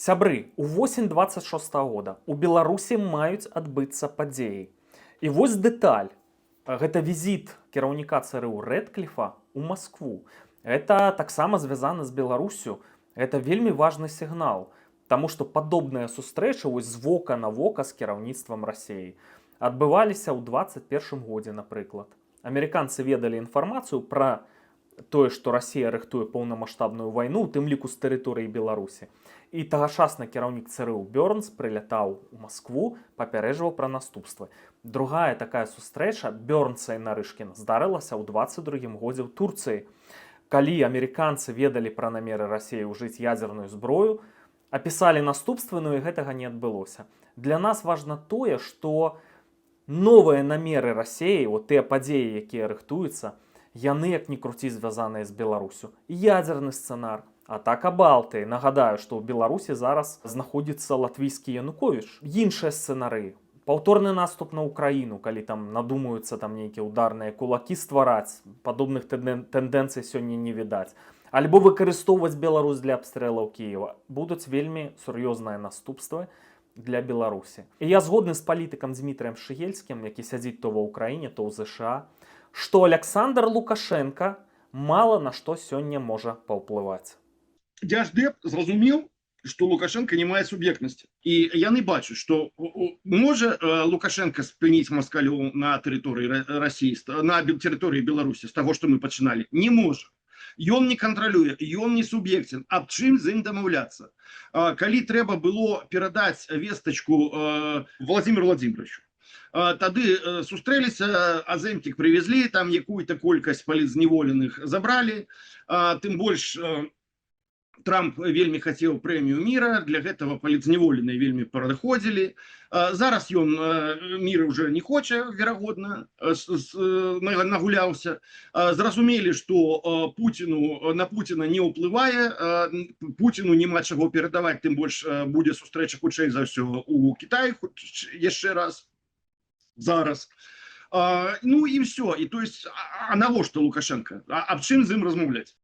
Сябры, увосень 26 года у Беларусі маюць адбыцца падзеі. І вось дэталь. Гэта візіт кіраўніка ЦРУ Рэдкліфа ў Маскву. Гэта таксама звязана з Беларусю. Гэта вельмі важны сігнал, таму што падобныя сустрэчы вось з вока на вока з кіраўніцтвам Расіі адбываліся ў 21 годзе, напрыклад. Амерыканцы ведалі інфармацыю пра тое, што Расія рыхтуе поўнамаштабную вайну, у тым ліку з тэрыторыі Беларусі. І тагачасны кіраўнік ЦРУ Бёрнс прылятаў у Маскву, папярэджваў пра наступствы. Другая такая сустрэча Бёрнса і Нарышкіна здарылася ў 22 годзе ў Турцыі. Калі амерыканцы ведалі пра намеры Расіі ўжыць ядзерную зброю, апісалі наступствы, но і гэтага не адбылося. Для нас важна тое, што новыя намеры Расіі, тыя падзеі, якія рыхтуюцца, яны, як ні круці, звязаныя з Беларусю. Ядзерны сцэнар, атака Балтыі. Нагадаю, што ў Беларусі зараз знаходзіцца латвійскі Януковіч. Іншыя сцэнары. Паўторны наступ на Украіну, калі там надумаюцца нейкія ударныя кулакі ствараць. Падобных тэндэнцый сёння не відаць. Альбо выкарыстоўваць Беларусь для абстрэлаў Кіева. Будуць вельмі сур'ёзныя наступствы для Беларусі. І я згодны з палітыкам Дмітрыем Шыгельскім, які сядзіць то ва Ўкраіне, то ў ЗША, што Александр Лукашенко мала на што сёння можа паўплываць. Дзярждэп зразумеў, што Лукашенко не мае суб'ектнасці. І яны бачаць, што можа Лукашенко спыніць маскалёў на тэрыторыі Расіі, на тэрыторыі Беларусі з таго, што мы пачыналі. Не можа. Ён не кантралюе, ён не суб'ектен. Аб чым з ім дамаўляцца? Калі трэба было перадаць вестачку Владимиру Владимировичу, тады сустрэліся, Азэмцік прывезлі, там якую-то колькасць палітзняволеных забралі, тым больш Трамп вельмі хацеў прэмію міра, для гэтага палітзняволеныя вельмі падыходзілі. Зараз ён міра ўжо не хоча, верагодна, нагуляўся. Зразумелі, што на Пуціна не ўплывае, Пуціну няма чаго перадаваць, тым больш будзе сустрэча хутчэй за ўсё у Кітаі яшчэ раз, зараз. Ну і ўсё. І то есть, а навошта Лукашенко? Аб чым з ім размаўляць?